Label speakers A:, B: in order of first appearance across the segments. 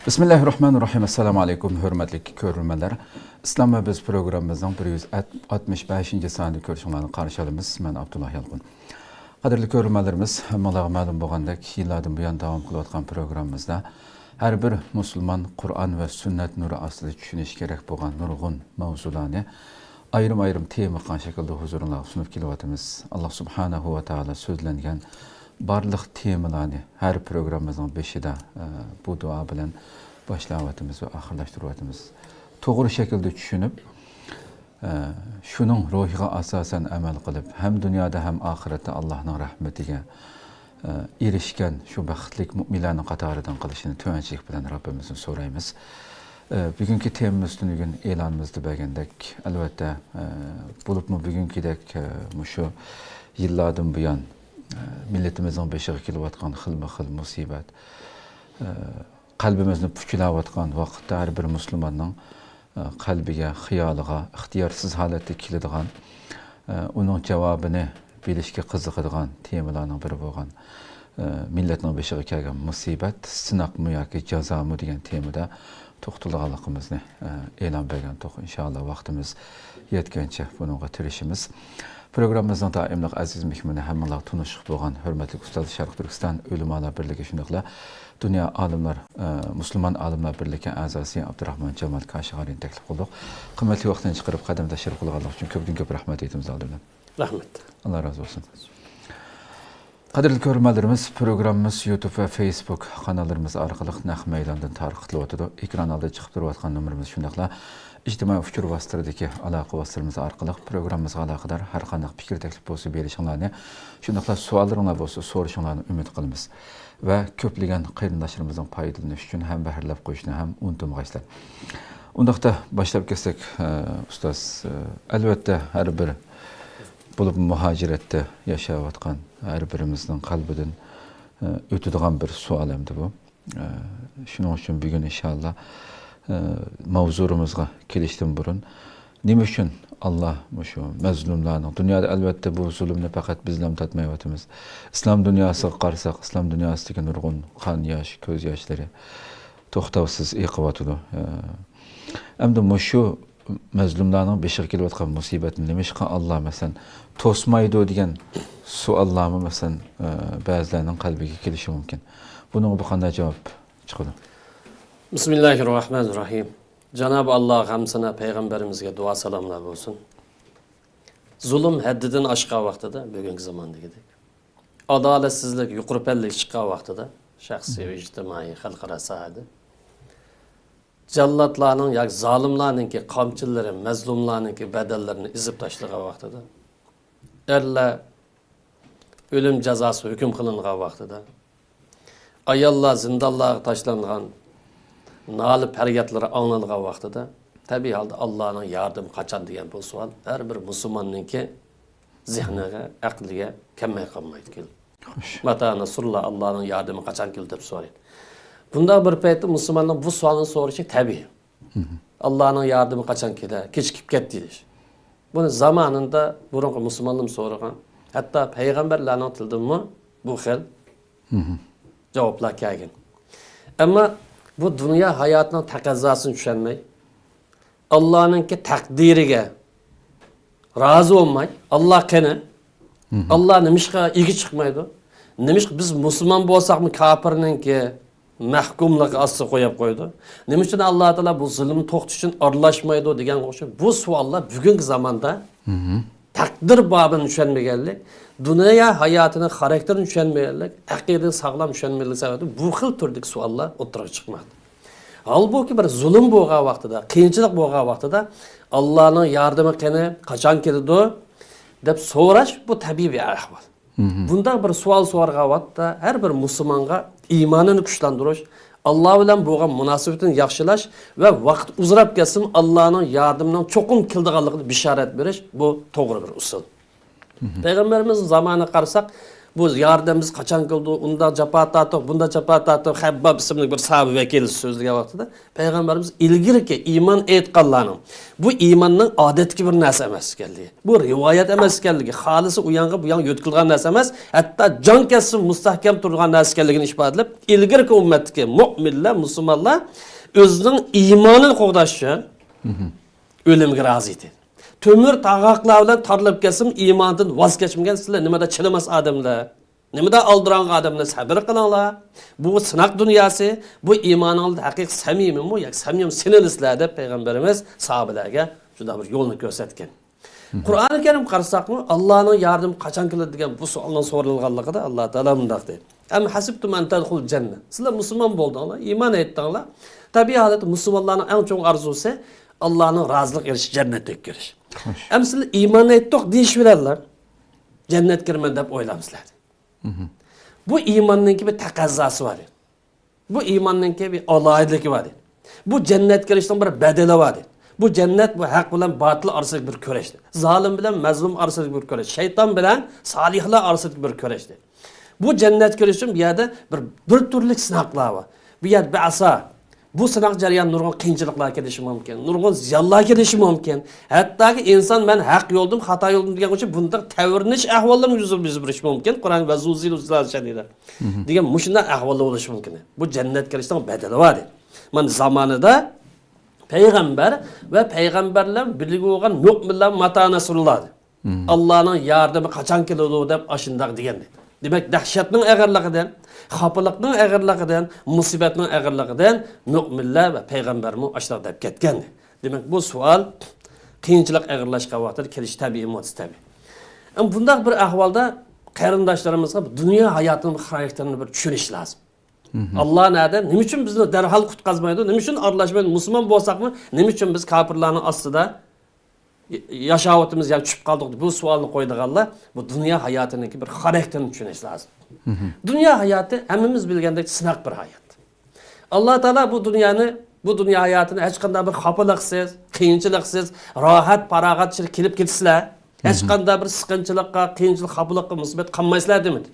A: Bismillahirrahmanirrahim. Assalamu alaykum, hörmətli görürmənlər. İslam və Biz proqramımızın 165-ci saniyyə görüşünlərini qarşı alımız. Mən Abdullah Yalqın. Qadirli görürmənlərimiz, hammalığa məlum bolğandək, yıllardan bu yan davam qılayotqan proqramımızda hər bir Müslüman Qur'an və sünnət nuru aslı düşünüş gerek bolğan nurgun mavzularını ayrım-ayrım tema qan şəkildə huzuruna sunup kilovatımız. Allah subhanahu wa ta'ala sözlənən barlıq temalarını hər proqramımızın beşida bu dua bilan başlavatımız və axırlaşdırvatımız. Doğru şəkildə düşünüb, şunun ruhiga asasən əməl qılıb, həm dünyada həm ahirətdə Allah'ın rəhmətinə erişkən şu bəxtlik müminlərin qatarıdan qılışını tövənçilik bilan Rabbimizin sorayımız. Bugünkü temamız tünügün elanımızda bəgəndək, əlbəttə, bulubmu bugünküdək şu yıllardan bu yan milletimizin beşiği kilovatqan xilma-xil musibət, qalbimizni pükilavatqan vaqtda hər bir Müslümanın qalbiga, xiyalığa, ixtiyarsız halətdə kilidğan, onun cavabını bilişki qızıqıdğan temalarının biri bolğan milletinin beşiği kəlgən musibət, sınaq mı yoki jaza mı degan temada toxtulğanlığımızı elan bergan tox. İnşallah vaxtımız yetkənçə bununla tirişimiz. Programımızın daimlik aziz mehmini hammalar tunuşuq bolğan hörmətli Ustad Şərq Türkistan Ülümalar Birliği şundaqla Dünya Alimlar, Müslüman Alimlar Birliği əzası Abdurrahman Cemal Kaşiğari'ni təklif qılduq. Qiymetli vaxtını çıxırıb qədəm təşrif qılğanlıq üçün köpdən-köp rəhmət etimiz aldırdım.
B: Rahmet.
A: Allah razı olsun. Qadirli görürmənlərimiz, programımız YouTube və Facebook kanallarımız arqalıq Nəq Meydandan tarixli otudu. Ekran alda çıxıb duruyatqan nömrümüz şundaqla İctimai fikir vasitələrindəki əlaqə vasitələrimiz arqalıq proqramımızға əlaqədar hər qandaq fikir təklif bolsa berişinlərini, şundaqla suallarınlar bolsa soruşunlarını ümid qılımız və köplügən qayındaşlarımızın faydalanışı üçün həm bəhərləb qoyuşunu həm unutmağayslar. Ondaqda başlayıb keçsək, ustaz, əlbəttə hər bir bulub mühacirətdə yaşayatqan hər birimizin qalbidən ötüdüğən bir sual əmdi bu. Şunun üçün bugün inşallah mavzurumuzga kelişten burun. Nima üçün Allah şu məzlumlarning dünyada əlbəttə bu zulmni faqat bizlam tatmayotimiz. İslam dünyasıga qarasaq, İslam dünyasındakı nurgun qan yaş, ko'z yoshlari to'xtovsiz eqiyotidir. Endi şu məzlumlarning beşiği kelayotgan musibatni nima ishqa Allah masalan to'smaydi degan savollarni masalan ba'zilarning qalbiga kelishi mumkin. Buning bu qanday javob chiqadi?
B: Bismillahirrahmanirrahim. Cenab-ı Allah hamsına peygamberimizge dua salamlar olsun. Zulüm haddidin aşka vaxtıda, bugünkü zamanda gidik. Adaletsizlik, yuqurpellik çıqa vaxtıda, şəxsi ve ictimai, xalqara sahada. Cellatlarının, ya zalimlarının ki kamçıları, məzlumlarının ki bedellerini izip taşlığa vaxtıda. Erle ölüm cezası hüküm kılınğa vaxtıda. Ayallar zindallığa taşlanğan nalip hareketleri anlanılan vaxtıda tabi halde Allah'ın yardım kaçan diyen bu sual her bir Müslümanın ki zihnine, akliye kemmeye kalmaydı ki. Mata Nasrullah Allah'ın yardımı kaçan ki dep soruyor. Bunda bir peytte Müslümanın bu sualını soruşu tabi. Allah'ın yardımı kaçan ki de keçikip gitti. Bunu zamanında burunku Müslümanlığım sorulan hatta peygamberle anlatıldı mı bu xil cevaplar kelgen. Ama bu dünya hayatının takazzasını düşünmeyi, Allah'ın ki takdirige razı olmayı, Allah kene, Allah nemişka ilgi çıkmaydı. Nemiş biz Müslüman bolsak mı kafirinin ki mahkumlık aslı koyup koydu. Nemiş için Allah Teala bu zulüm toxtu için arılaşmaydı degen koşu. Bu suallar bugünkü zamanda takdir babını düşünmeyenlik, dünya hayatının karakterini düşünmeyenlik, akidini sağlam düşünmeyenlik sebebiydi. Bu xil türdeki suallar oturuğa çıkmadı. Halbuki bir zulüm boğa vaxtıda, qiyinchilik boğa vaxtıda Allah'ın yardımı kene, kaçan kelidi deb so'rash bu tabiiy bir ahvol. Bunda bir sual so'rag'a vaxtda her bir Müslümanga imanını kuchlantirish, Allah bilan bo'lgan munosabatini yaxshilash ve vaqt uzrab kelsin Allah'ın yardımından çokum kildiganligini bisharat berish bu to'g'ri bir usul. Peygamberimizin zamanına qarasak Bu yordamimiz qachon qildi? Unda jafo tortib, bunda jafo tortib, Habbab ismli bir sahabi vakili so'zlagan vaqtida payg'ambarimiz ilgirki iymon aytganlarning bu iymonning odatki bir narsa emas ekanligi. Bu rivoyat emas ekanligi, xolisi u yoqqa bu yoqqa yo'tkilgan narsa emas, hatto jon kesib mustahkam turgan narsa ekanligini ifodalab, ilgirki ummatdagi mu'minlar, musulmonlar o'zining iymonini qo'g'dash uchun o'limga rozi edi. Tömür tağaqlar bilan tarlab kelsim iymondan voz kechmagan sizlar nimada chilamas odamlar, nimada aldiran odamlar sabr qilinglar. Bu sinoq dunyosi, bu iymoningizda haqiqiy samimiymi yoki samim sinilislar deb payg'ambarimiz sahobalarga shunday bir yo'lni ko'rsatgan. Qur'oni Karim qarasaqmi, Allohning yordami qachon keladi degan bu savoldan so'ralganligida Alloh taolo bunday dedi. Am hasibtum an tadkhul jannah. Sizlar musulmon bo'ldinglar, iymon etdinglar. Tabiiy holatda musulmonlarning eng cho'ng orzusi Allah'ın razılık eriş, cennete giriş. Sizlar iman ettik deyishveradilar. Cennet girmen deb o'ylamsizlar. Bu iymonningki bir taqozosi bor. Bu iymonningki bir aloyidligi bor. Bu cennet girishning bir bedeli bor. Bu cennet bu haq bilan batil orasidagi bir kurashdir. Zolim bilan mazlum orasidagi bir kurash, shayton bilan solihlar orasidagi bir kurashdir. Bu cennet girish uchun bu yerda bir turli sinoqlar bor. Bu yer ba'sa. Bu sınaq jarayan nurg'un qiyinchiliklar kelishi mumkin, nurg'un ziyonlar kelishi mumkin. Hattoki inson men haq yo'ldim, xato yo'ldim degan uchun bunday tavrinish ahvollarini yuz berish mumkin. Qur'on va zuzil uzlashadilar. Degan mushunday ahvollar bo'lishi mumkin. Bu jannat kirishning bedeli bor. Men zamonida payg'ambar va payg'ambarlar bilgi bo'lgan mu'minlar mata nasrullah. Allohning yordami qachon keladi deb ashundaq degandi. Demek dahşatning ağırlığıdan, xafalıqning ağırlığıdan, musibatning ağırlığıdan müminler ve peygamberimiz aşağı deb ketgandi. Demek bu sual qiyinchilik ağırlaşgan vaqtda kelish tabiiy emas tabiiy. Ama bunday bir ahvolda qarindoshlarımızga dunyo hayotining xarakterini bir tushunish lazım. Allah nerede? Nima uchun bizni darhol qutqazmaydi? Nima uchun aralashmaydi? Musulmon bo'lsaqmi, nima uchun biz kafirlarning ostida yaşayotimiz ya çüp kaldık bu sualını koyduğalla bu dünya hayatının bir karakterini düşünmemiz lazım. Dünya hayatı hemimiz bilgendeki sınak bir hayat. Allah Teala bu dünya hayatını hiç kadar bir xafalıksız, kıyınçılıksız, rahat, paragat kilip gitsizler. Hiç kadar bir sıkınçılıkka, kıyınçılık, xafalıkka, musibet kalmaysızlar demedi.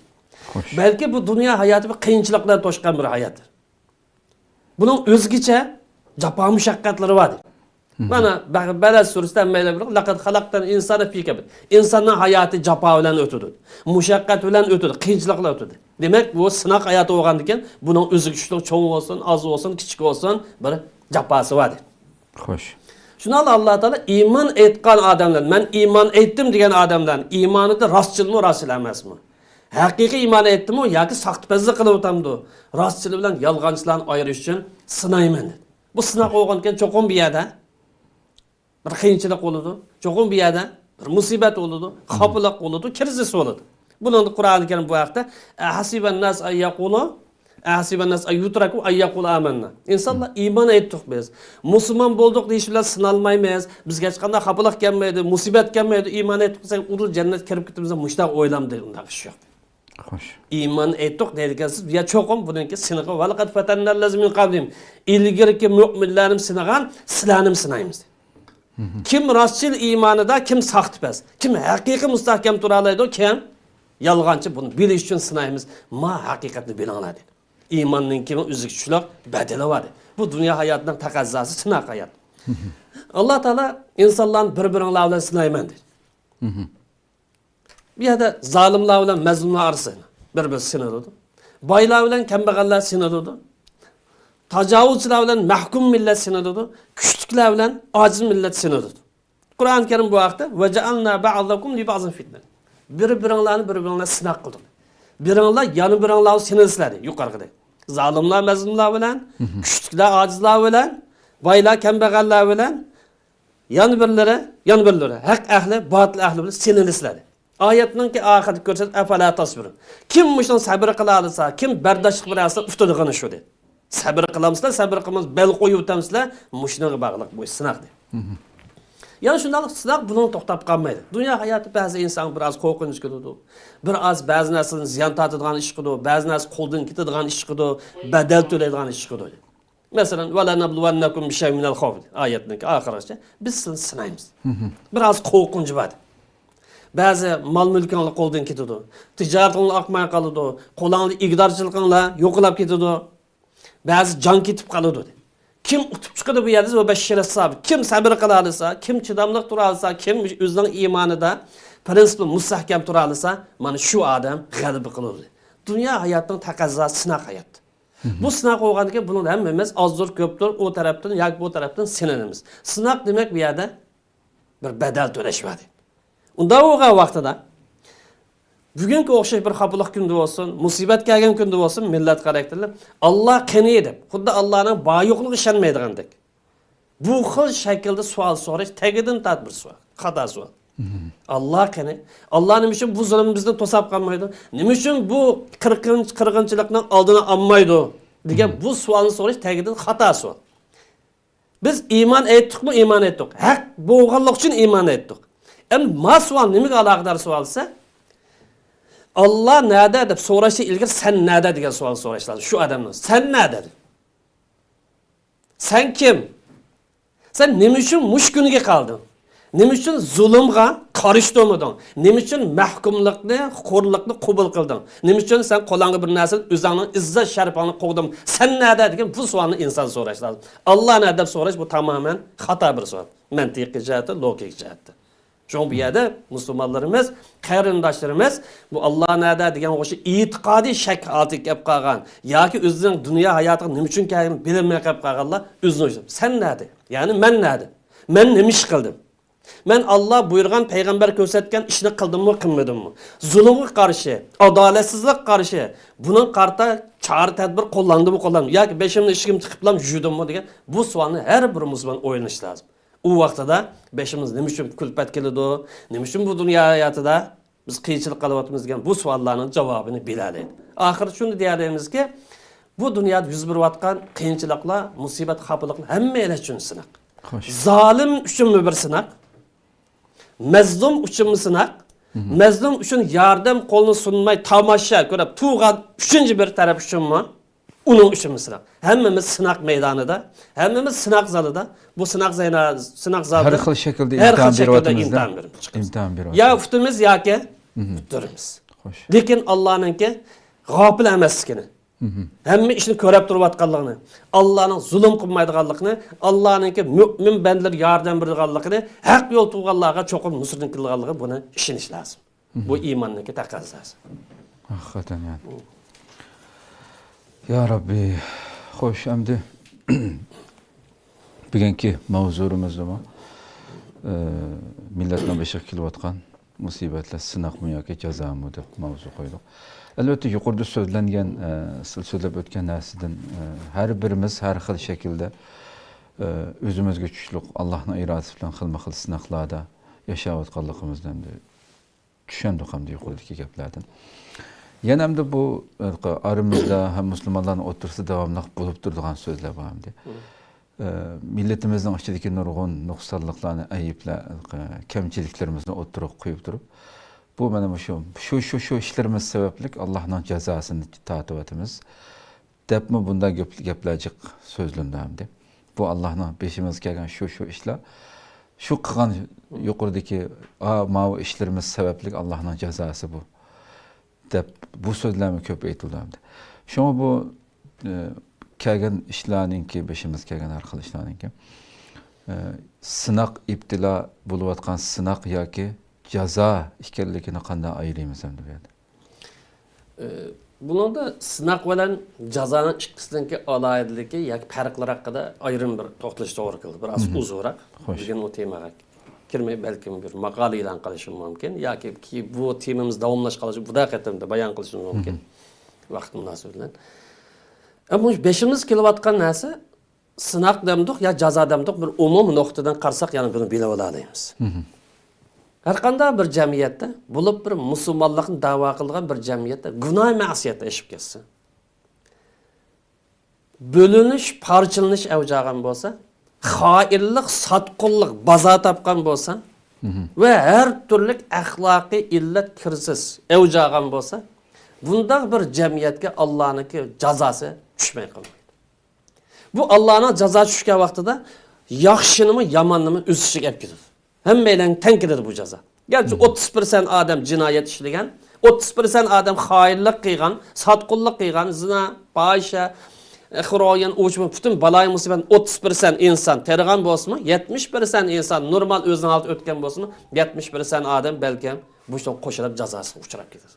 B: Belki bu dünya hayatı bir kıyınçılıkla toşkan bir hayattır. Bunun özgüçe capa müşakkatları vardır. Bana Beled suresinden meyle bir laqad halaqtan insana fi kabid. İnsanın hayatı capa bilan ötüdü. Muşaqqat bilan ötüdü, qiyinchiliklar ötüdü. Demek bu sınaq hayatı olgandikan bunun özü güçlük çoğ olsun, az olsun, kichik olsun bir japası var.
A: Xo'sh.
B: Shuni Allah Taala iymon etgan odamlar, men iymon etdim degan odamlar iymonida rostchilmi, rostchil emasmi? Haqiqiy iymon etdimi yoki saxtpazlik qilib o'tamdi? Rostchil bilan yolg'onchilarni ayirish uchun sinayman. Bu sınaq olgandikan cho'qim bir yerda bir qiyinchilik bo'ladi, cho'qim bir yerda bir musibat bo'ladi, xafalık bo'ladi, krizis bo'ladi. Bunun Qur'oni Karim bu vaqtda hasiban nas ayaqulu hasiban nas ayutraku ayaqul amanna. İnsanlar iymon etdik biz. Musulmon bo'ldik deyish bilan sinalmaymiz. Bizga hech qanday xafalık kelmaydi, musibat kelmaydi. Iymon etdik desak, uni jannat kirib ketimiz mushtaq o'ylamdi unday ish yo'q.
A: Xo'sh.
B: İman etdik deydigansiz ya cho'qim buniki siniqi valaqat fatannallazim min qablim. İlgirki mu'minlarim sinagan, sizlarni sinaymiz. Kim rastçıl imanida, kim saxtpaz, kim haqiqiy mustahkam tura oladi, kim yolg'onchi buni bilish uchun sinaymiz. Ma haqiqatni bilinglar dedi. İmanning kimi uzukchilik badali bor. Bu dunyo hayotining taqozosi sinoq hayot. Alloh taolo insonlarni bir-biringlar bilan sinayman dedi. Bu yerda zolimlar bilan mazlumlar orasida bir-bir sinaladi. Boylar bilan kambag'allar sinaladi. Tajovuzchilar bilan mahkum millat sinaladi. Kuchliklar bilan ojiz millat sinaladi. Qur'oni Karim bu vaqtda va ja'alna ba'dakum li ba'zin fitna. Bir-biringlarni sinoq qildik. Biringlar yana biringlar sinalsizlar yuqorida. Zolimlar mazlumlar bilan, kuchliklar ojizlar bilan, boylar kambag'allar bilan yana birlari haq ahli, botil ahli bilan sinalsizlar. Oyatning ki oxirida ko'rsat afala tasbirun. Kim mushun sabr qila olsa, kim bardoshlik bilan olsa uftadigani shu dedi. Sabr qilamsizlar, sabr qilamiz, bel qo'yib o'tamsizlar, mushuniga bog'liq bu sinoq dedi. Yani shundalik sinoq buni to'xtab qolmaydi. Dunyo hayoti ba'zi inson biroz qo'rqinch qiladi. Ba'zi narsadan ziyon tortadigan ish qiladi, ba'zi narsa qo'ldan ketadigan ish qiladi, badal to'laydigan ish qiladi. Masalan, "Vala nabluwannakum bi shay'in minal khawf" oyatning oxirigacha biz sizni sinaymiz. Biroz qo'rqinch bor. Ba'zi mol-mulkinglar qo'ldan ketadi. Tijoratinglar oqmay qoladi. Qo'lingda igdorchiliginglar yo'qolib ketadi. Ba'zi jon ketib qoladi. Kim utib chiqadi bu yerda va bashara sabr. Kim sabr qila olsa, kim chidamliq tura olsa, kim o'zining iymonida prinsipi mustahkam tura olsa, mana shu odam g'alaba qiladi. Dunyo hayotining taqozosi sinoq hayot. Bu sinoq bo'lgandan keyin buni hammamiz ozdir ko'pdir o tarafdan yoki bu tarafdan sinanamiz. Sinoq demak bu yerda bir badal to'lashmadi. Unda o'g'an vaqtida bugungi o'xshash bir xafalık kunda olsun, musibat kelgan kunda olsun, millat xarakterli Allah qani deb, xuddi Allohning boyuqligiga ishonmaydigandek. Bu xil shaklda savol so'rash tagidan tadbir savol, xato savol. Allah qani? Allah nima uchun bu zulmni bizdan to'sab qolmaydi? Nima uchun bu qirg'inchilikning oldini olmaydi? degan bu savolni so'rash tagidan xato savol. Biz iymon aytdikmi? Iymon aytdik. Haq bo'lganlik uchun iymon aytdik. Endi ma savol nimaga aloqador savolsa, Allah nerede deb so'rashdan ilgari sen nerede degan savol so'rash lazım. Shu odamdan. Sen nerede? Sen kim? Sen nima uchun mush kuniga qolding? Nima uchun zulmga qarshi nima uchun mahkumlikni, xo'rlikni qabul qilding? Nima uchun sen qo'lingga bir narsa o'zingning izzat sharafingni qo'yding? Sen nerede degan bu savolni inson so'rash lazım. Allah nerede deb so'rash bu tamamen xato bir savol. Mantiqiy jihatdan, logik jihatdan. Şu bu yerde Müslümanlarımız, qarindoshlarimiz bu Allah nerede degan o'sha e'tiqodiy shak olti kelib qolgan yoki o'zining dunyo hayotiga nima uchun kelganini bilmay qolib qolganlar o'zini sen nerede? Ya'ni men nerede? Men nima ish qildim? Men Allah buyurgan payg'ambar ko'rsatgan ishni qildimmi, qilmadimmi? Zulmga qarshi, adolatsizlik qarshi buning qarta chora tadbir qo'llandimi, qo'llandim yoki beshimni ishkim chiqiblam yudimmi degan bu savolni har bir musulmon o'ylash lazım. U vaqtida beshimiz nima uchun kulpat keladi, nima uchun bu dunyo hayotida biz qiyinchilik qilyapmiz degan bu savollarning javobini bilalaydi. Oxiri shuni deyalamizki, bu dunyoda yuz berayotgan qiyinchiliklar, musibat, xafaliklar hamma uchun sinaq. Zolim uchunmi bir sinaq? Mazlum uchunmi sinaq? Mazlum uchun yordam qo'lini sunmay tomosha ko'rib turgan uchinchi bir taraf uchunmi? Onun uchun sinaq. Hammamiz sinaq maydonida, hammamiz sinaq zalida, bu sinaq zalida
A: har xil shaklda imtihon beryapmiz.
B: Ya uftimiz yoki turimiz. Lekin Allohninki g'ofil emasligini, hamma ishni ko'rib turayotganligini, Allohning zulm qilmaydiganligini, Allohninki mu'min bandalar yordam berganligini, haq yo'l tutganlarga cho'qim nusrat qilganligini buni ishonish lozim. Bu iymonning taqozosi.
A: Hakikaten yani. Ya Rabbi, hoş endi bugungi mavzumizda millatni beshik kelayotgan musibatlar sinoqmi yoki jazomi deb mavzu qo'ydik. Albatta yuqorida so'zlangan so'zlab o'tgan narsadan har birimiz har xil shaklda o'zimizga tushliq Allohning irodasi bilan xilma-xil sinoqlarda yashayotganligimizdan tushundik hamda yuqoridagi gaplardan. Yana hamda bu aramızda hem Müslümanların otursa devamlı bulup durduğun sözler var hamda. Milletimizin içindeki nurgun nuqsanlıklarını, ayıplar, kemçiliklerimizni oturup koyup durup bu benim şu işlerimiz sebeplik Allah'ın cezasını tatıvatımız. Dep mi bunda geplecek sözlüğünde hamda. Bu Allah'ın beşimiz gelgen şu işler. Şu kıgan yukarıdaki mavi işlerimiz sebeplik Allah'ın cezası bu. Dep bu sözlerimi köp aytıldı. Şoma bu kelgan ishlarninki beşimiz kelgan arkadaşlarninki sınaq ibtila bo'layotgan sınaq yoki jazo ekanligini qanday ayiramiz endi bu yerda?
B: Buningda sınaq bilan jazoning ikkisininki alohidaligi yoki farqlari haqida ayrim bir to'xtalish to'g'ri keldi. Biroz uzunroq. Bugun o temaga kirmay balkim bir maqola e'lon qilishim mumkin yoki bu temamiz davomlash qilishi bu daqiqatimda bayon qilishim mumkin vaqt munosabati bilan. Ammo beshimiz kelayotgan narsa sinoq demdik yo jazo demdik bir umum nuqtadan qarasak yana buni bilib olamiz. Har qanday bir jamiyatda bo'lib bir musulmonlikni da'vo qilgan bir jamiyatda gunoh ma'siyatga ishib ketsa, bo'linish, parchalanish avjagan bo'lsa, xoinlik, sotqinlik bazo topgan bo'lsa va har turli axloqiy illat kirsiz avjagan bo'lsa, bunday bir jamiyatga Allohniki jazosi tushmay qolmaydi. Bu Allohning jazosi tushgan vaqtida yaxshinimi, yomonimi o'sishiga olib ketadi. Hammalarning teng keladi bu jazo. Gerçi 30% adam cinayet işleyen, 30% adam hainlik kıygan, satqullik kıygan, zina, fahişe, xiroyan, uçma, bütün balay musibet 30% insan tergan bolsun mu? 70% insan normal özüne altı ötken bolsun mu? 70% adam belki bu işten koşulup cazası uçurap gider.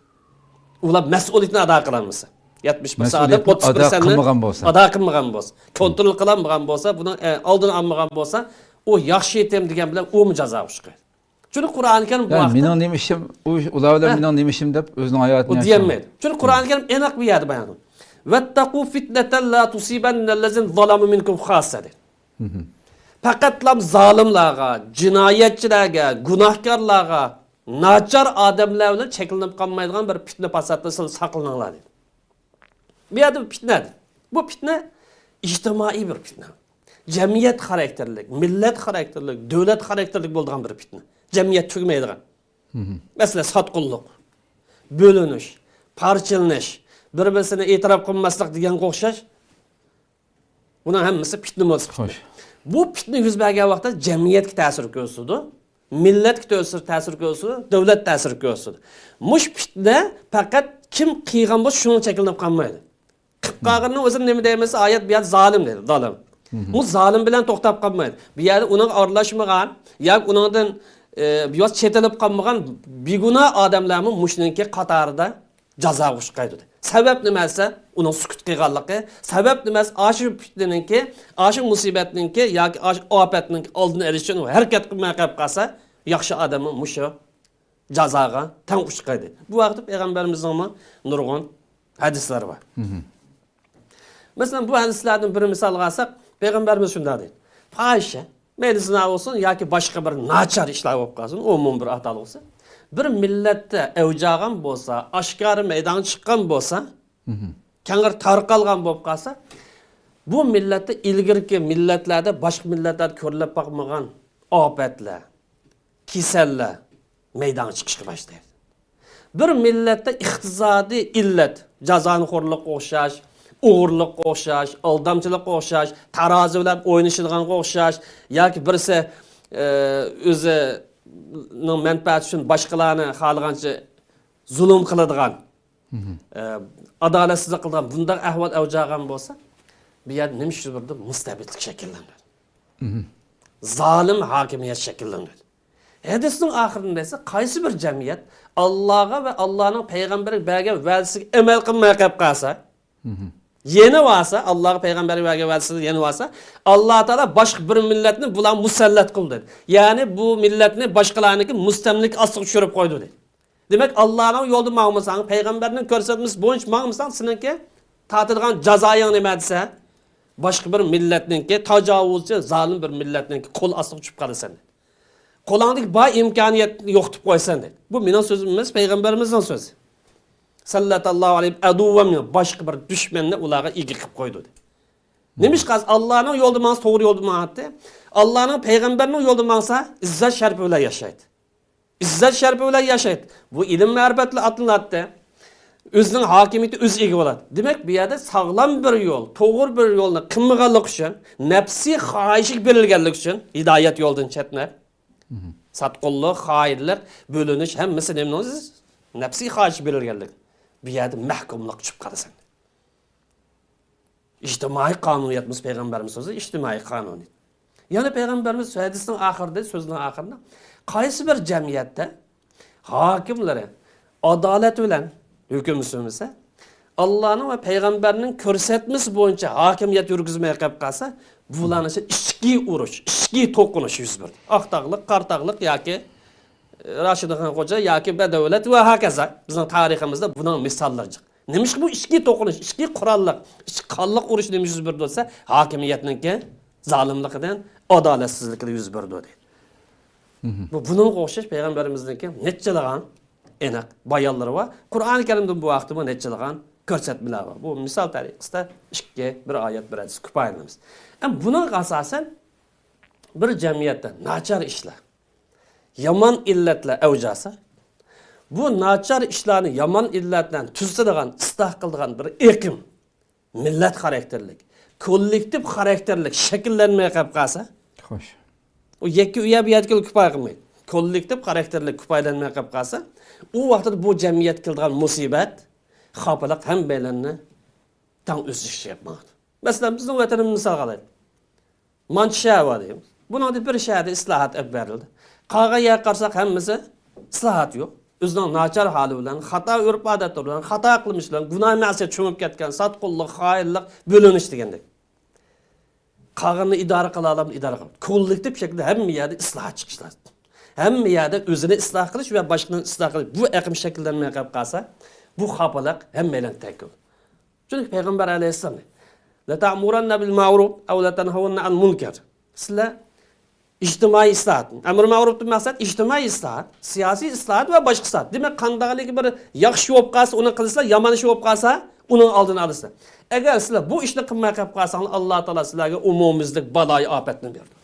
B: Ular mesuliyetini ada kılanmasa. 70% adam 30%'ni ada kılmagan bolsa, kontrol kılanmagan bolsa, bunun aldını almagan bolsa, o yaxşı etem degen bilen o mu jaza uçkay. Çünkü Kur'an-ı Kerim bu
A: yani mening nemişim, ular bilan mening nemişim dep özünün hayatını
B: yaşamaydı. O diyemeydi. Çünkü Kur'an-ı Kerim enak bir yerde bayanı. Vettaqu fitneten la tusibennellezin zalamu minkum khassa. Faqatlam zalimlarga, cinayetçilerge, günahkarlarga, naçar adamlar bilan çekilinip kalmaydigan bir fitne pasatda saklananlar. Bir yerde bir fitnedir. Bu fitne ictimai bir fitne. Cemiyet karakterlik, millet karakterlik, devlet karakterlik bolduğan bir fitne. Cemiyet tügmeydigan. Mesela satqulluq, bölünüş, parçalanish, bir-birisini e'tirof qilmaslik degan o'xshash. Bunun hammasi fitna bo'lsa. Bu fitna yuz bergan vaqtda jamiyatga ta'sir ko'rsatdi, millatga ta'sir ko'rsatdi, davlat ta'sir ko'rsatdi. Mush fitna faqat kim qilgan bo'lsa shuni cheklanib qolmaydi. Qilib qolganni o'zini nima deymiz? Oyat bu yer zolim dedi, zolim. Bu zolim bilan to'xtab qolmaydi. Bu yerda uning aralashmagan yoki uningdan biraz çetelip kalmagan biguna adamlarımı muşninki qatarida jaza uçqaydı. Sebep nimelse onun sukut qilganligi, sebep nimesi aşı fitneninki, aşı musibetninki yoki aşı afetninki oldini olish uchun harakat qilmay qolib qolsa, yaxshi adamı muşu jazaga tang uçqaydı. Bu vaqtda Peygamberimizning nurg'un hadislar var. Mesela bu hadislardan bir misal alsak, Peygamberimiz shunday deydi. Fahişe medisina olsun ya ki başka bir naçar işler olup kalsın, umum bir hatalı olsa. Bir millette evcağın bolsa, aşkarı meydan çıkan bolsa, kenar tarqalgan bolup kalsa, bu millette ilgirki milletlerde başka milletlerde körülüp bakmagan afetler, kiseller meydan çıkışa başlayır. Bir millette iqtisadi illet, cazanxo'rlik o'xshash, uğurluq o'xshash, aldamchilik o'xshash, tarozi bilan o'ynashadigan o'xshash yoki birisi o'zining manfaati uchun boshqalarni xohlagancha zulm qiladigan, adolatsizlik qiladigan bunday ahvol avjag'an bo'lsa, bu yerda nima ish bo'ldi? Mustabidlik shakllanadi. Zolim hokimiyat shakllanadi. Hadisning oxirida esa qaysi bir jamiyat Allohga va Allohning payg'ambariga bergan va'dasiga amal qilmay qolib qolsa, yeni varsa, Allah'a peygamberi vergi versin yeni varsa, Allah Teala başka bir milletini bulan musallat kıldı. Yani bu milletini başkalarındaki mustemlik asıl düşürüp koydu dedi. Demek Allah'ın yolda mağmısan, peygamberinin körsetmesi boyunca mağmısan, seninki tatılgan cazayın demediyse, başka bir milletninki, tacavuzcu, zalim bir milletninki kol asıl düşüp kaldı sen. Kolağındaki bay imkaniyet yoktu koysan dedi. Bu benim sözümüz, peygamberimizin sözü. Sallallahu aleyhi ve sellem başka bir düşmanını ularga igi qilib qo'ydi. Nemish qaz Allohning yo'lida mans to'g'ri yo'lda mangdi. Allohning payg'ambarining yo'lida mangsa izzat sharfi bilan yashaydi. İzzat sharfi bilan yashaydi. Bu ilm ma'rifatli atlanadi. O'zining hokimiyati o'z ega bo'ladi. Demak, bu yerda sog'lom bir yo'l, to'g'ri bir yo'lni qilmaganlik uchun, nafsiy xohishlik berilganlik uchun hidoyat yo'ldan chetnab, satqullik, xoinlik, bo'linish hammasi nimasiz? Nafsiy xohish berilganlik. Bir yerde mahkumluk çıkıp kalırsın. İçtimai kanuniyetimiz Peygamberimiz sözü, içtimai kanuniyet. Yani Peygamberimiz hadisinin ahirinde, sözünün ahirinde, qaysi bir cemiyette hakimleri adalet bilen hüküm sürmese, Allah'ın ve Peygamberinin körsetmesi boyunca hakimiyet yürgüzmeye kapıp kalsa, bulan için içki uruş, içki tokunuş yüz verdi. Aktağlık, kartağlık ya ki Raşid Han Hoca yoki badavlat va hokazo bizning tariximizda bundan misollar chiq. Nimish bu ishki to'qinish, ishki qurolliq, ishki qonliq urush nima yuz berdi bo'lsa, hokimiyatningki zolimligidan, adolatsizlikdan yuz berdi deydi. Bu buning o'xshash payg'ambarimizningki nechalig'an aniq bayonlari va Qur'oni Karimda bu vaqtda bu nechalig'an ko'rsatmalar bor. Bu misol tariqasida ikki bir oyat bir hadis ko'payamiz. Am buning asosan bir jamiyatda nachar ishlar yaman illetler evcasa, bu naçar işlerini yaman illetlerden tüzdiğen, ıslah kıldığın bir ekim, millet karakterlik, kollektif karakterlik şekillenmeye kapkasa, o yeki üye bir yetkili küpay kılmayın. kollektiv karakterli kupaylanmay qolib qolsa, u vaqtda bu jamiyat kelgan musibat, xafalıq hammalarni tang o'sish yapmoqda. Masalan, bizning vatanimizni misol qilaylik. Manchava deymiz. Buningda bir shaharda islohot olib berildi. Qag'a yer qarsak hammasi islohot yo'q. O'zining nachar holi bilan, xato urf-odatlari bilan, xato qilmishlar, gunoh ma'siyat cho'mib ketgan, sotqinlik, xoinlik, bo'linish degandek. Qag'ini idora qila olamiz, idora qilib. Kollektiv shaklda hamma yerda islohot chiqish lozim. Hamma yerda o'zini isloh qilish va boshqani isloh qilish bu aqim shakllanmay qolib qolsa, bu xafalıq hammalarni takkul. Chunki payg'ambar alayhissalom la ta'muranna bil ma'ruf aw la tanhawunna an munkar. Sizlar ijtimoiy islohot. Amr ma'rufdan maqsad ijtimoiy islohot, siyosiy islohot va boshqa islohot. Demak, qandaqligi bir yaxshi bo'lib qolsa, uni qilsizlar, yomon ish bo'lib qolsa, uning oldini olasizlar. Agar sizlar bu ishni qilmay qolib qolsangiz, Alloh taolo sizlarga umumimizlik baloyi ofatni berdi.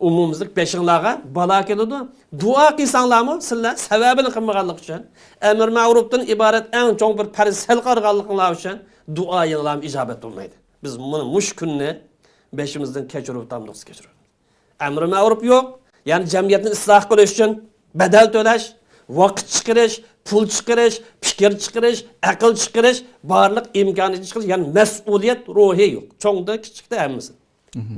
B: Umumimizlik beshinglarga balo keladi. Duo qilsanglarmi, sizlar sababini qilmaganlik uchun, amr ma'rufdan iborat eng cho'ng bir farz hal qilganliklar uchun duoyinglar ijobat bo'lmaydi. Biz buni mush kunni beşimizden keçirip tamlıqsı keçirip. Emri ma'ruf yok. Yani cemiyetini ıslah qilish uchun bedel to'lash, vaqt chiqarish, pul chiqarish, fikr chiqarish, aql chiqarish, barliq imkoni chiqarish, yani mas'uliyat ruhi yok. Çoğunda kichikda hammasi.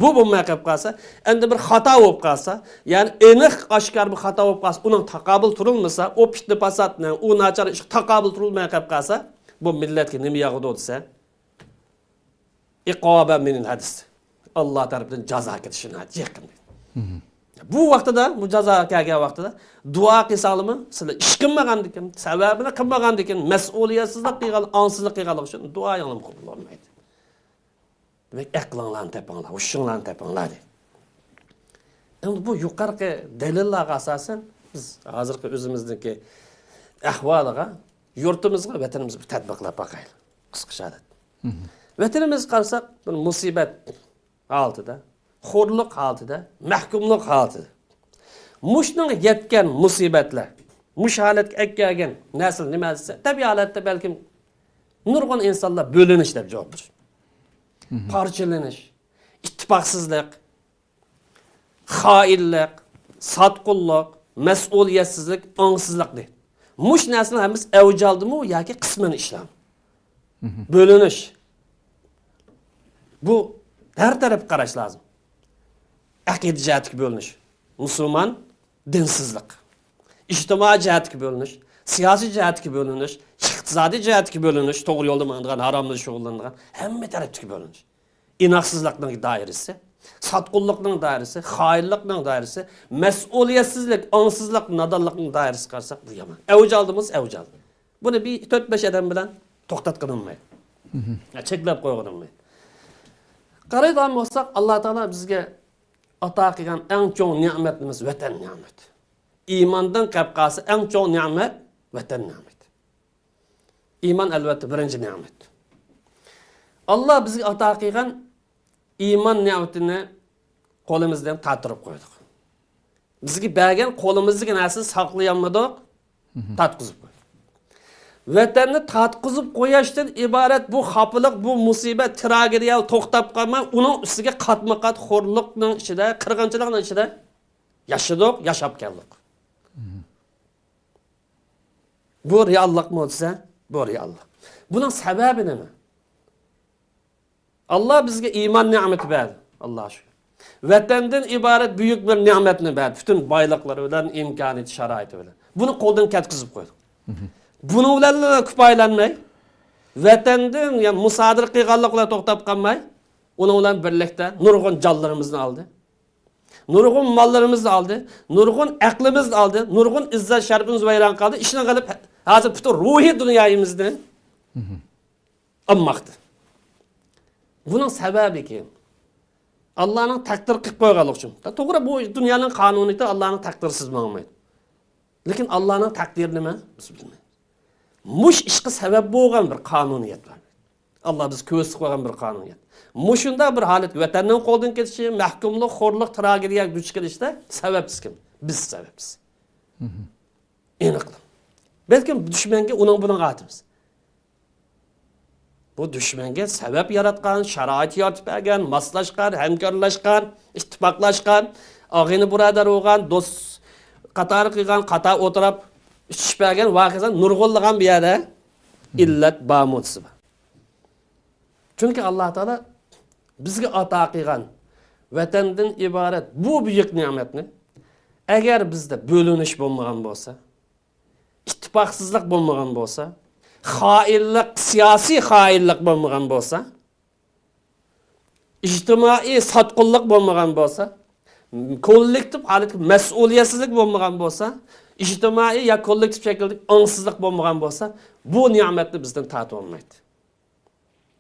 B: Bu bo'lmay qolib qolsa, endi bir xato bo'lib qolsa, yani aniq oshkor bir xato bo'lib qolsa, uning taqobil turilmasa, o fitna fasodni, u nachar ish taqobil turilmay qolib qolsa, bu millatga nima yog'di desa, iqoba min hadis. Allah tarafından jazo ketishini yaqin. Bu vaqtida, bu jazo kelgan vaqtida duo qilsanglarmi, sizlar ish qilmagandikin, sababini qilmagandikin, mas'uliyatsizlik qilgan, onsizlik qilganlik uchun duoyinglar qabul bo'lmaydi. Demak, aqlinglarni tepinglar, hushinglarni tepinglar deydi. Endi bu yuqorqi dalillarga asosan biz hozirgi o'zimizniki ahvoliga, yurtimizga, vatanimizga bir tadbiqlab boqaylik. Qisqacha. Vatanimiz qarsak, bir musibat altida, xo'rlik altida, mahkumlik altida. Mushning yetgan musibatlar, mush holatga kelgan nasl nima desa, tabiiy holatda balkim nurg'un insonlar bo'linish deb javob berish. Parchalanish, ittifoqsizlik, xoinlik, sotqinlik, mas'uliyatsizlik, ongsizlik deydi. Mush nasl hammasi avjaldimi yoki qisman ishlam. Bo'linish. Bu her taraf qarash lazım. Aqida jihatga bo'linish, musulmon dinsizlik, ijtimoiy jihatga bo'linish, siyosiy jihatga bo'linish, iqtisodiy jihatga bo'linish, to'g'ri yo'lda mang'an, haromda shug'ullangan, hamma tarafga bo'linish. Inoqsizlikning doirasi, sotqinlikning doirasi, xoinlikning doirasi, mas'uliyatsizlik, ongsizlik, nodonlikning doirasi qarsak bu yomon. Avjaldimiz avjal. Buni bir 4-5 odam bilan to'xtatib olmaydi. Cheklab qo'ygan olmaydi. Qaraydigan bo'lsak, Alloh taolo bizga ato qilgan eng cho'ng ne'matimiz vatan ne'mati. Iymondan qapqasi eng cho'ng ne'mat vatan ne'mati. Iymon albatta birinchi ne'mat. Alloh bizga ato qilgan iymon ne'matini qo'limizdan tattirib qo'ydik. Bizga bergan qo'limizdagi narsani saqlayolmadik, tatqizib qo'ydik. Vatanni tatqizib qo'yishdan iborat bu xafalik, bu musibat, tragediya to'xtab qolmay, uning ustiga qatma-qat xo'rlikning ichida, qirg'inchilikning ichida yashadik, yashab keldik. Bu reallikmi desa, bu reallik. Buning sababi nima? Allah bizga iymon ne'mati berdi. Alloh shukr. Vatandan iborat buyuk bir ne'matni berdi. Bütün boyliqlari bilan, imkoniyat, sharoiti bilan. Buni qo'ldan ketkizib qo'ydik. Bunu bilan kupaylanmay, vatandan, yani musadir qilganliklar to'xtab qolmay, uni bilan birlikda nurg'un jonlarimizni oldi. Nurg'un mollarimizni oldi, nurg'un aqlimizni oldi, nurg'un izzat sharafimiz vayron qildi. Ishni qilib, hozir butun ruhiy dunyoyimizni olmoqda. Buning sababi kim? Allohning taqdir qilib qo'yganligi uchun. To'g'ri, bu dunyoning qonuniyati Allohning taqdirsiz bo'lmaydi. Lekin Allohning taqdiri nima? Biz bilmaymiz. Mush ishqa sabab bo'lgan bir qonuniyat var. Allah biz ko'z qo'ygan bir qonuniyat. Mushunda bir holat vatandan qo'ldan ketishi, mahkumlik, xo'rlik, tragediyaga duch kelishda sababsiz kim? Biz sababsiz. Aniq. Balkim dushmanga uning buning atimiz. Bu dushmanga sabab yaratgan, sharoit yaratib bergan, moslashgan, hamkorlashgan, ittifoqlashgan, Ağını buradar olgan, dost qatarı qilgan, qata o'tirib ishpagan voqeadan nurg'unlagan bir yerda illat bamutsi. Chunki Alloh taolo bizga ato qilgan vatandan iborat bu buyuk ne'matni agar bizda bo'linish bo'lmagan bo'lsa, ittifoqsizlik bo'lmagan bo'lsa, xoinlik, siyosiy xoinlik bo'lmagan bo'lsa, ijtimoiy sotqinlik bo'lmagan bo'lsa, kollektiv holat mas'uliyatsizlik bo'lmagan bo'lsa, ijtimoiy ya kollektiv shaklda angsizlik bo'lmagan bo'lsa, bu ne'matni bizdan tatib olmaydi.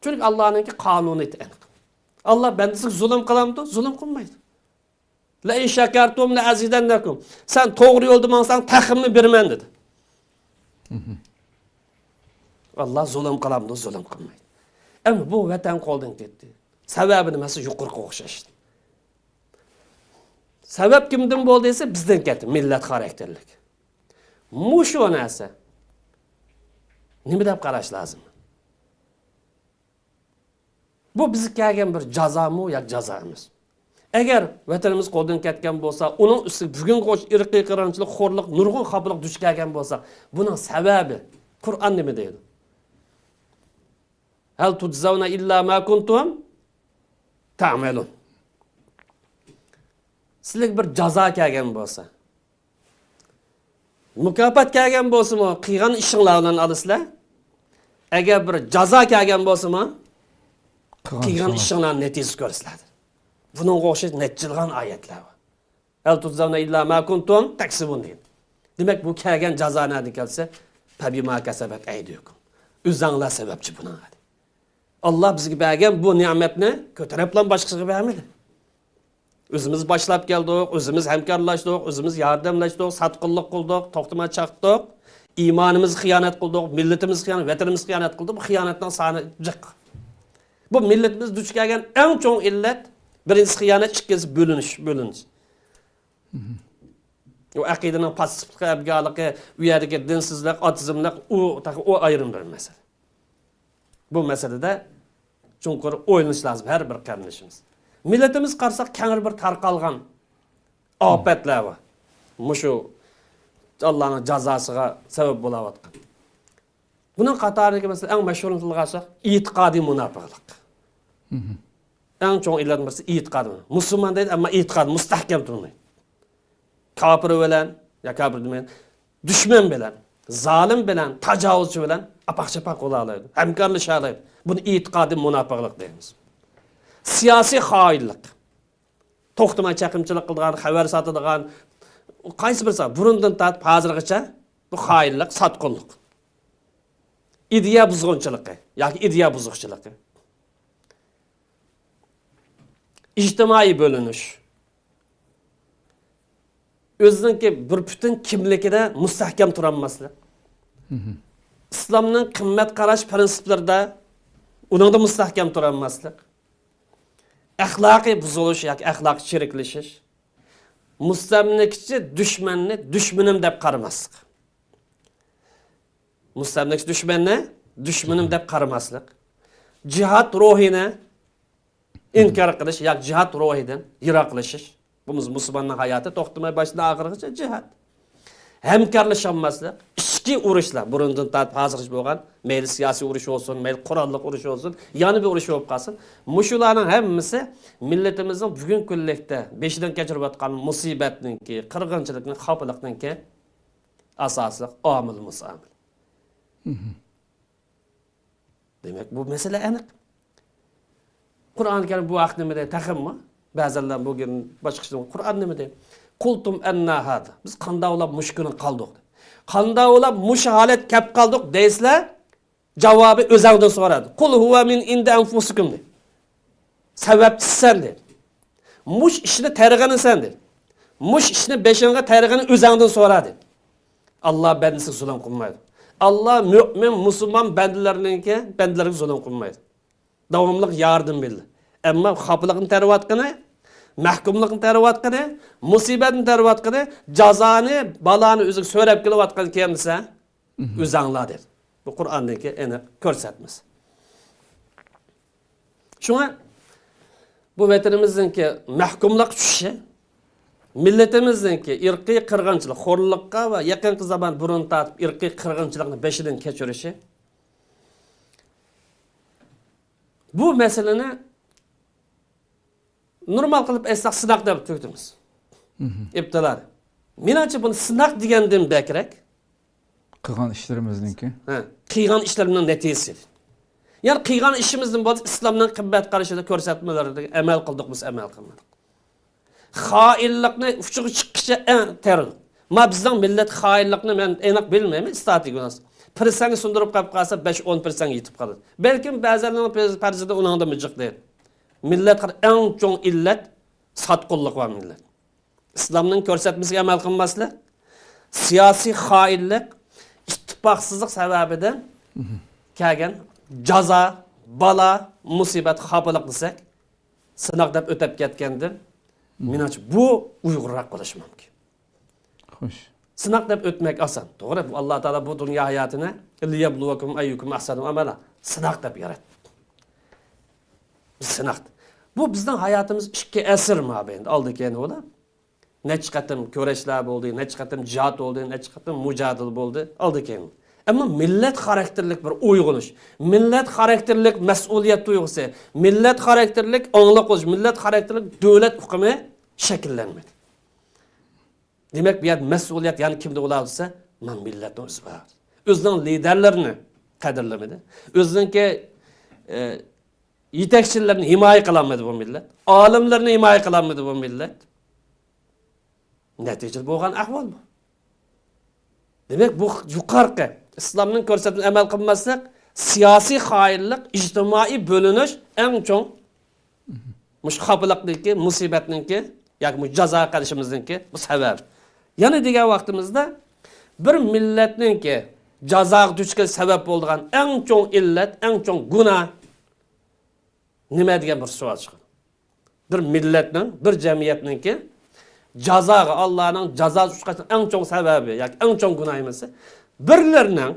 B: Chunki Allohning qonuni aniq. Allah bendisiz zulüm kılamdı, zulüm kılmaydı. La in şekertum la azidannakum. Sen doğru yolda mansan takımını birmen dedi. Allah zulüm kılamdı, zulüm kılmaydı. Ama bu vatan koldan gitti. Sebebini mesela yukarı koğuşlaştı. Sebep kimden bolduysa bizden gitti, millet karakterlik. Muşu o neyse. Ne deb qarash lazım? Bu bizi kelgan bir jazo mı yoki jazo emas? Agar vatanimiz qo'ldan ketgan bo'lsa, uning ustiga bugun qo'sh irqiy qirg'inchilik, xo'rlik, nurg'un xafalık duch kelgan bo'lsa, buning sababi Qur'on nima deydi? Hal tujzauna illa ma kuntum ta'malun. Sizlarga bir jazo kelgan bo'lsa, mukofot kelgan bo'lsa-mi, qilgan ishinglardan olasizlar? Agar bir jazo kelgan bo'lsa-mi, qilgan ishinglarning natijasini ko'rsatadi. Bunun qo'shib netçilgan ayetler var. El tuzavna illa ma kuntum taksibun deydi. Demek bu kelgan jazo nereden gelse tabi ma kasabet aydiyokum. Üzanglar sebepçi buna. Allah bizga bergan bu ne'matni ko'tarib bilan boshqasiga bermadi. O'zimiz boshlab keldik, o'zimiz hamkorlashdik, o'zimiz yordamlashdik, satqinlik qildik, to'xtamay chaqdik, iymonimizni xiyonat qildik, millatimizni xiyonat, vatanimizni xiyonat qildik. Bu xiyonatdan soni jiq. Bu millatimiz duch kelgan eng cho'ng illat birinchisi xiyonat, ikkinchisi bo'linish. O aqidaning passivlik, abgorligi, u yerdagi dinsizlik, otizmlik, o ayrim bir masala. Bu masalada chunqur o'ylanish lazım har bir qarindishimiz. Millatimiz qarsak kengir bir tarqalgan ofatlar bor. Mushu Allohning jazosiga sabab bo'layotgan. Buning qatoriga masalan eng mashhurini tilg'asak, e'tiqodiy munofiqlik. Eng cho'ng illat birisi e'tiqod. Musulmon deydi, ammo e'tiqod mustahkam turmaydi. Kafir bilan, ya kafir demeyin, düşman bilan, zalim bilan, tajovuzchi bilan apaq-chapaq bo'la oladi. Hamkorlasha oladi. Buni e'tiqodiy munofiqlik deymiz. Siyosiy xoinlik. To'xtamay chaqimchilik qilgan, xabar sotadigan, qaysi birisi burundan tortib hozirgacha bu xoinlik, sotqinlik. İdeya buzg'unchiligi yoki ideya buzuqchiligi. İctimai bo'linish. O'zininki bir butun kimligida mustahkam turolmaslik. Islomning qimmat qarash prinsiplarida uningda mustahkam turolmaslik. Axloqiy buzilish yoki axloqiy chiriklashish. Mustamlikchi dushmanni dushmanim deb qaramaslik. Mustamlikchi dushmanni dushmanim deb qaramaslik. Jihad ruhini inkar qilish yoki jihad ruhidan yiroqlashish. Bu musulmonning hayoti to'xtamay başdan oxirigacha jihad. Hamkorlasholmaslik, ichki urushlar burundan tortib hozirgacha bo'lgan, mayli siyosiy urush bo'lsin, mayli qurolli urush bo'lsin, yana bir urush bo'lib qolsin, mushularning hammasi millatimizning bugun kunlikda beshidan kechirayotgan musibatninki, qirg'inchilikning, xafalikninki asosli omil musamil. Demak, bu masala aniq. Qur'on Karim bu vaqt nima deydi? Taximmi? Ba'zanlar bugün boshqacha Qur'on nima deydi? Qultum anna hada. Biz qanday olab mushkuni qoldik. Qanday olab mush holat kep qoldik deysizlar, javobi o'zingdan so'radi. Qul huwa min inda anfusikum dedi. Sababchi sen dedi. Mush ishni targ'ani sen dedi. Mush ishni beshingga targ'ani o'zingdan so'radi. Allah bandisi zulm qilmaydi. Allah mümin, musulmon bandalarga zulm qilmaydi. Davomli yardım bildi. Ama xafalıkni tarvatqini, mahkumlikni tarvatqini, musibatni tarvatqini, jazoni, balani o'zi so'rab kelayotgan kim desa, o'zinglar der. Bu Qur'ondagi aniq ko'rsatmas. Shunga bu vatanimizningki mahkumlik tushishi millatimizningki irqiy qirg'inchilik, xo'rlikqa va yaqinqi zaman burun tortib irqiy qirg'inchilikni beshidan kechirishi bu masalani normal qilib aytsak sinoq deb to'kdimiz. İptilar. Menimcha buni sinoq degandan bakrak
A: qilgan ishlarimizningki.
B: Qilgan ishlarning natijasi. Ya'ni qilgan ishimizning bo'lsa islomning qimmat qarashida ko'rsatmalarida amal qildik biz, amal qilmadik. Xoinlikni uchiga chiqishga eng terror. Ma bizning millat xoinlikni men aniq bilmayman, statistikasi. Persani sundirib qolib qolsa 5-10% yetib qoladi. Balkim ba'zilarning farzida uningda mijiq deydi. Millat eng cho'ng illat sotqinlik va millat. İslamning ko'rsatmasiga amal qilmaslik, siyosiy xoinlik, ittifoqsizlik sababidan kelgan jazo, bala, musibat, xafalık desak, sinoq deb o'tib ketgandir. Menimcha bu uyg'urroq bo'lishi mumkin.
A: Xo'sh.
B: Sinoq deb o'tmak oson. To'g'ri, Alloh taolo bu dunyo hayotini liyabluvakum ayyukum ahsanu amala sinoq deb yaratdi. Sinoq. Bu bizning hayotimiz 2 asr mobaynida oldi keyin o'la. Neç qatim ko'rashlar bo'ldi, neç qatim jihad bo'ldi, neç qatim mujadil bo'ldi, oldi keyin. Ammo millat xarakterlik bir uyg'unish, millat xarakterlik mas'uliyat tuyg'usi, millat xarakterlik ongli qo'yish, millat xarakterlik davlat hukmi shakllanmadi. Demak, bu yer mas'uliyat ya'ni kimda bo'lsa, men millatni o'zi bor. O'zining liderlarini qadrlamadi. O'zininki yetakchilarni himoya qilolmadi bu millat. Olimlarni himoya qilolmadi bu millat. Neticede bo'lgan ahvol bu. Demak, bu yuqorqi islomning ko'rsatmasiga amal qilmasak, siyosiy xoinlik, ijtimoiy bo'linish eng cho'ng mushxabliqniki, musibatniki yoki jazo qilishimizniki bu sabab. Yana degan vaqtimizda bir millatningki jazoga duchga sabab bo'lgan eng cho'ng illat, eng cho'ng gunoh nima degan bir savol chiqadi. Bir millatning, bir jamiyatningki jazoga Allohning jazosi chiqishning eng cho'ng sababi yoki eng cho'ng gunohimisi birlarining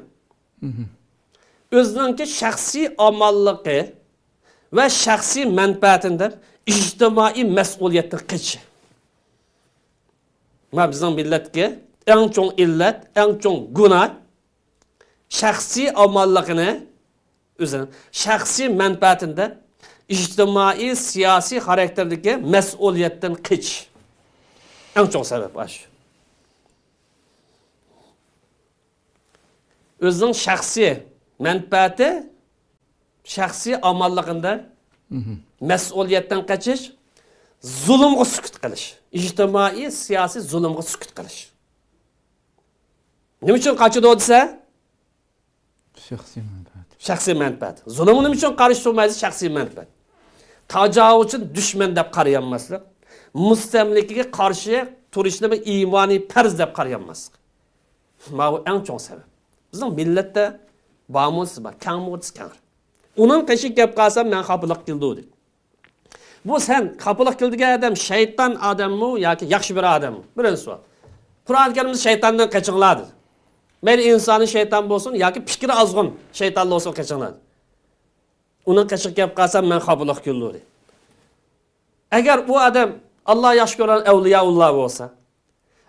B: o'zininki shaxsiy amalligi va shaxsiy manfaatidan ijtimoiy mas'uliyatdan qochishi. Ma bizning millatga eng cho'ng illat, eng cho'ng gunoh shaxsiy amalligini o'zining shaxsiy manfaatidan ijtimoiy siyosiy xarakterdagi mas'uliyatdan qochish. En çok sebep var. Özünün şahsi menfaati, şahsi amallığında mesuliyetten kaçış, zulümge sükut kılış. İctimai, siyasi zulümge sükut kılış. Ne için kaçıdı o dese?
A: Şahsi menfaat.
B: Şahsi menfaat. Zulümü ne için karıştırmayız? Şahsi menfaat. Tacavuz için düşman dep qarayanmaslik. Mustamlikaga qarshi turishni bir iymoniy farz deb qarayanmaslik. Bu eng cho'ng sabab. Bizning millatda ba'mus bor, kammo'z kar. Uning qishib gap qilsam men xafalık qildi dedi. Bu sen xafalık qildigan odam shayton odammi yoki yaxshi bir odammi? Birinchi savol. Qur'on Karimda shaytondan qochinglar dedi. Mayli insoniy shayton bo'lsin yoki fikri ozg'in shayton bo'lsin qochinglar. Uning qishib gap qilsam men xafalık qildi dedi. Agar bu odam Allah yaxshi ko'rgan avliyaulloh bo'lsa,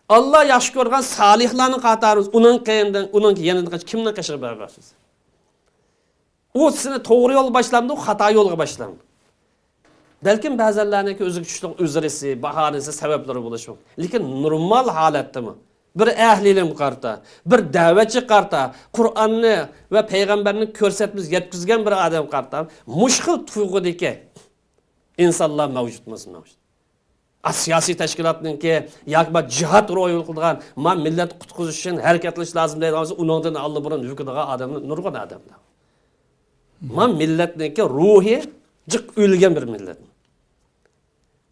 B: Allah yaxshi ko'rgan solihlarning qatori uning qiyindan, uning yenidan kimni qashib berasiz? U sizni to'g'ri yo'l boshlamdi, xato yo'lga boshlandi. Balkim ba'zanlarniki o'zi kuchlik uzrisi, bahonasi, sabablari bo'lishi mumkin. Lekin normal holatdami? Bir ahli ilm qarta, bir da'vatchi qarta, Qur'onni va payg'ambarning ko'rsatmasi yetkazgan bir odam qarta, mushkil tuyg'udagi insonlar mavjudmas mavjud. Siyosiy tashkilotningki yoki jihad ro'y qilgan, men millat qutqizish uchun harakatlanish lozim deydigan uningdan alliburun yukidigan odamni nurg'un odamlar. Men millatningki ruhi jiq o'lgan bir millat.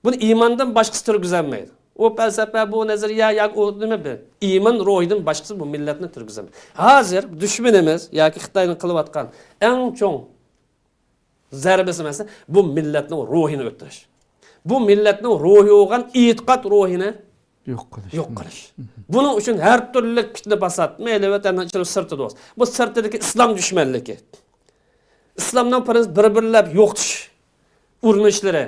B: Buni iymondan boshqasi turgizolmaydi. O falsafa, bu nazariya yoki o nima bu? Iymon ruhidan boshqasi bu millatni turgizolmaydi. Hozir dushmanimiz yoki Xitoyning qilayotgan eng cho'ng zarbasi mesela bu millatning ruhini o'tirish. Bu millatning ruhi bo'lgan e'tiqod ruhini yo'q qilish. Buning uchun har turli fitna fasod, mayli vatandan ichida sirtida bo'lsa. Bu sirtidagi islom dushmanligi. Islomdan bir-birlab yo'qtish urinishlari.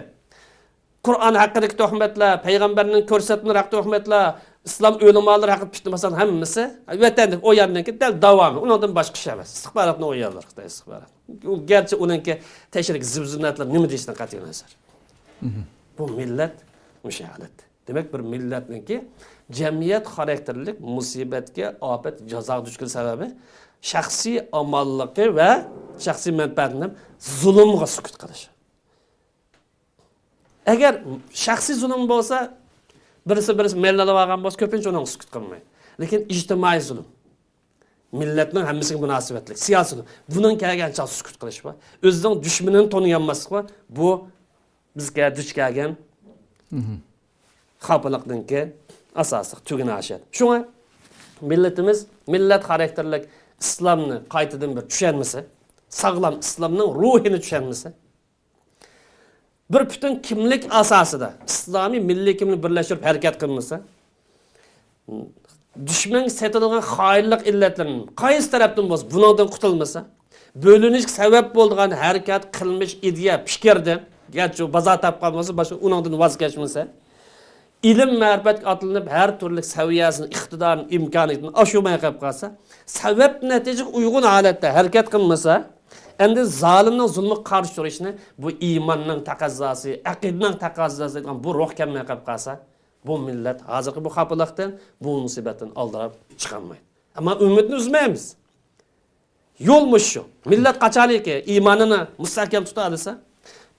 B: Kur'an hakkındaki töhmetler, peygamberinin körsetmeleri hakkında töhmetler, İslam ölümaları hakkında piştirmesen hemmisi vatandik o yerdeki del davamı. Ondan başka şey emas. İstihbaratni o yerler Xitoy istihbarat. Gerçi onunki teşrik zibzinatlar nima deyishdan qat'iy nazar. Bu millet müşahadat. Demek bir milletninki cemiyet karakterlik musibatga, afat, jazo duch kelish sababi shaxsiy amalligi va shaxsiy manfaatini zulmga sukut qilish. Agar shaxsiy zulm bo'lsa, birisi mellalab olgan bo'lsa, ko'pincha uni sukut qilmaydi. Lekin ijtimoiy zulm, millatning hammasiga munosabatlik, siyosiy zulm, buning kelgancha sukut qilish va o'zining dushmanini toniyanmaslik va bu bizga duch kelgan xafalıqdaki asası tügünü aşır. Şuna milletimiz millet karakterlik İslam'ını qaytadan bir düşenmesi, sağlam İslam'ın ruhini düşenmesi, bir bütün kimlik asasıda İslami milli kimlik birleştirip hareket kılması, düşman setilgan hayırlık illetlerinin qaysi taraftan bo'lsa bundan qutulması, bölünüş sebep bo'lgan hareket kılmış ideya, fikirden, gerçi bazar tapgan bo'lsa, başka undan vaz kechmasa, ilim ma'rifat atılınıp her türlü seviyesini, iktidarın, imkaniyetini aşılmaya kalsa, sebep netice uygun halette hareket kılmasa, endi zalimning zulmü karşı duruşunu bu imanның taqazzası, aqidening taqazzası bu ruh kelmeye kalsa, bu millet hazırki bu xafalıqdan, bu musibetten aldırıp çıkamaydı. Ama ümmetini üzmeyemiz. Yolmuş şu. Millet kaçalı ki imanını müstahkem tutarsa,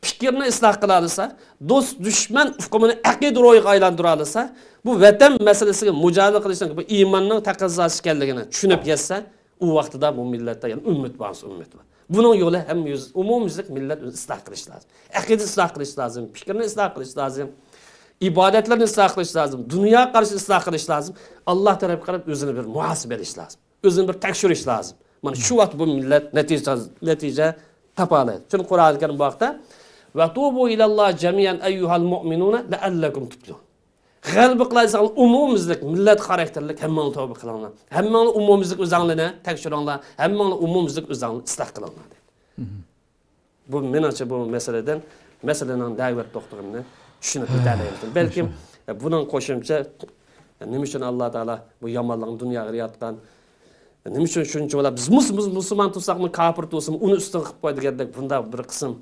B: fikrini ıslah kılarsa, dost düşman ufkumunu akid ro'yiga aylantiralsa, bu vatan meselesiga mücadele qilishning bu imanning taqazzası ekanligini tushunib yetsa, u vaqtida bu millatda yani ümmet var. Bunun yolu hem umumiylik millet ıslah qilish lazım. Akidi ıslah qilish lazım, fikrini ıslah qilish lazım, ibadetlerini ıslah qilish lazım, dünya qarshi ıslah qilish lazım. Allah tarafı qarab özünü bir muhasebe edish lazım. Özünü bir tekshirish lazım. Mana shu vaqt bu millet natija tapalaydi. Çünkü Kur'an-ı Kerim bu vaqtda ve tubu ilallah cemiyen eyyuhal mu'minuna leallekum tuflihun. Galbi qılaysan umumizlik, millet karakterlik hemmani tövbe qılinglar. Hemmani umumizlik özаңлыны tekshiringlar. Hemmani umumizlik özаңлыны ıslah qılinglar. Bu menimcha bu meselenin davet doktorumni tushunib yetadigan. Belki bunun qo'shimcha nima uchun Alloh taolo bu yomonlikni dunyoga yaratgan, nima uchun shuncha bo'lib biz musulmon tursaqmi, kafir tursaqmi uni ustun qilib qo'ydi degandek bunda bir qism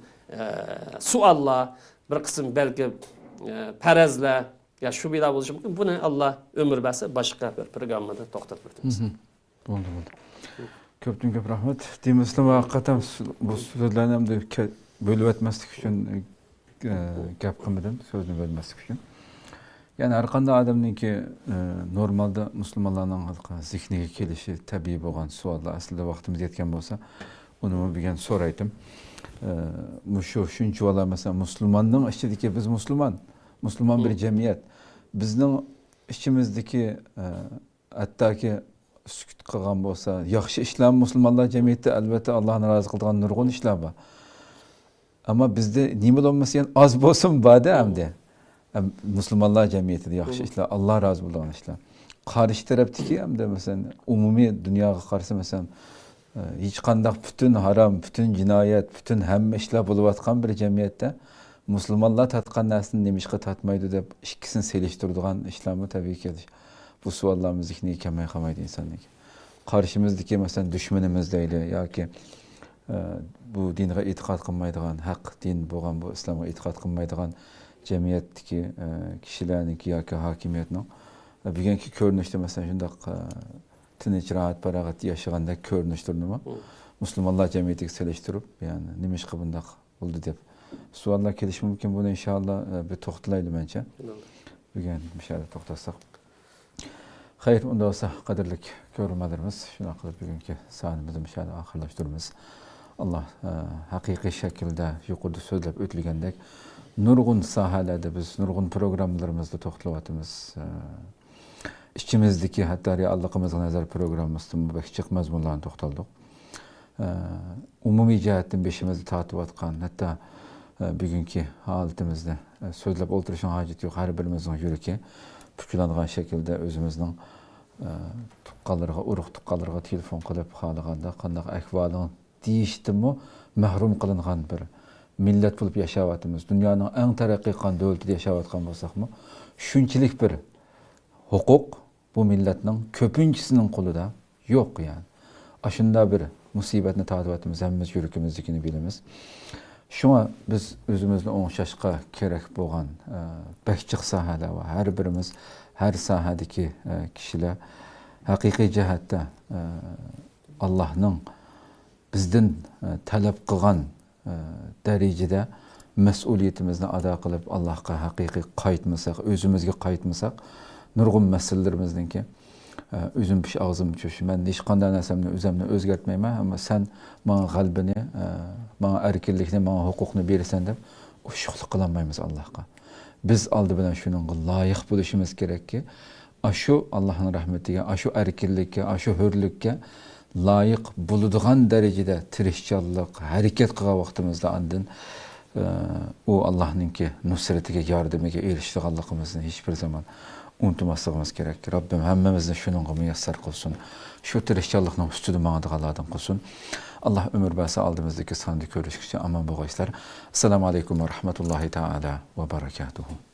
B: suallar, bir qism belki farazlar ya şu bir bo'lishi mumkin. Buni Allah ömür bersa boshqa bir programmada to'xtatib o'tamiz.
A: Bo'ldi. Ko'pdan ko'p rahmat. Deymizlar haqiqatan bu so'zlarni ham bo'lib o'tmaslik uchun gap qilmadim, so'zni bo'lmaslik uchun. Yani har qanday odamningki normalda musulmonlarning zihniga kelishi tabiiy bo'lgan savollar aslida vaqtimiz yetgan bo'lsa, uni bugun so'raydim. Shuncha bola masalan musulmonning ichidagi biz musulmon bir cemiyet. Bizning ichimizdagi hattoki sukut qilgan bo'lsa, yaxshi ishlar musulmonlar jamiyatida albatta Allohni rozi qiladigan nurg'un ishlar bor. Ammo bizda nima bo'lmasin oz bo'lsin ba'da hamda musulmonlar jamiyatida yaxshi ishlar, Alloh rozi bo'ladigan ishlar. Qarshi tarafdagi hamda masalan umumiy dunyoga qarasa masalan hech qanday butun harom, butun jinoyat, butun hamma ishlar bo'layotgan bir jamiyatda Müslümanlar tatqan narsani nemishqa tatmaydi deb ikkisini selishtiradigan ishlarmi tabiiyki bu savollarimiz zihniga kelmay qolmaydi insonning. Qarshimizdagi masalan dushmanimiz deyli yoki bu dinga e'tiqod qilmaydigan, haq din bo'lgan bu islomga e'tiqod qilmaydigan jamiyatdagi kishilarniki yoki hokimiyatning bugungi ko'rinishda masalan shundoq tinch rohat farog'at yashaganda ko'rinishtirnimi musulmonlar jamiyatiga selishtirib, ya'ni nemishqa bundoq bo'ldi deb suallar kelishi mumkin. Buni inshaalloh bir to'xtalaydi mencha. Bugun inshaalloh to'xtatsak. Xayr, unda bo'lsa qadrli ko'ruvchilarimiz, shuna qilib bugungi sonimizni inshaalloh oxirlashtiramiz. Alloh haqiqiy shaklda yuqorida so'zlab o'tilgandek nurg'un sohalarda biz nurg'un programmalarımızda to'xtalyapmiz. İçimizdeki hatta realligimizga nazar programmamizda mubashshir mazmunlarni to'xtaldik. Umumiy jihatdan beshimizni tortib atgan, hatto bugungi holatimizda so'zlab o'tirishning hojati yo'q. Har birimizning yuragi puchlangan shaklda o'zimizning tuqqanlarga, urug' tuqqanlarga telefon qilib xohlaganda qanday ahvoling deyishdimi mahrum qilingan bir millet bulup yaşavatımız, dünyanın en terakki qilgan dövlətində yaşavatqan bolsaqmı, şunçilik bir hukuk bu milletning köpüncüsünün qulida yo'q yani. Aşında bir musibetni tatıvatımız, hemmimiz yürükümüzdekini bilimiz. Şuna biz özümüzni oңşashqa kerak bo'lgan behçiq sahalar va her birimiz her sahadaki kişiler haqiqiy jihatda Allah'ның bizden talep qilgan derecede mas'uliyetimizni ado qilib Allohga haqiqiy qaytmasak, özümüzge qaytmasak, nurg'un masalalarimizniki özüm piş ağzım çöş. Ben hiç qanday narsamni özümni özgertmeyman, ama sen bana qalbini, bana erkinlikni, bana hukukni bersen deb uşuqlik qilolmaymiz Allohga. Biz aldı bilan shuningga loyiq bo'lishimiz kerakki, shu Allohning rahmatiga, shu erkinlikka, shu hurlikka loyiq bo'ladigan darajada tirishchanlik, harakat qilgan vaqtimizda andin u Allohninki nusratiga, yordamiga erishganligimizni hech bir zaman unutmasligimiz kerak. Rabbim hammamizni shuningga muyassar qilsin. Shu tirishchanlikning ustida mangadiganlardan qilsin. Allah ömür bəsi aldığımızdaki sandı görüşükçe aman boğayslar. Assalamu alaikum ve rahmetullahi ta'ala ve barakatuhu.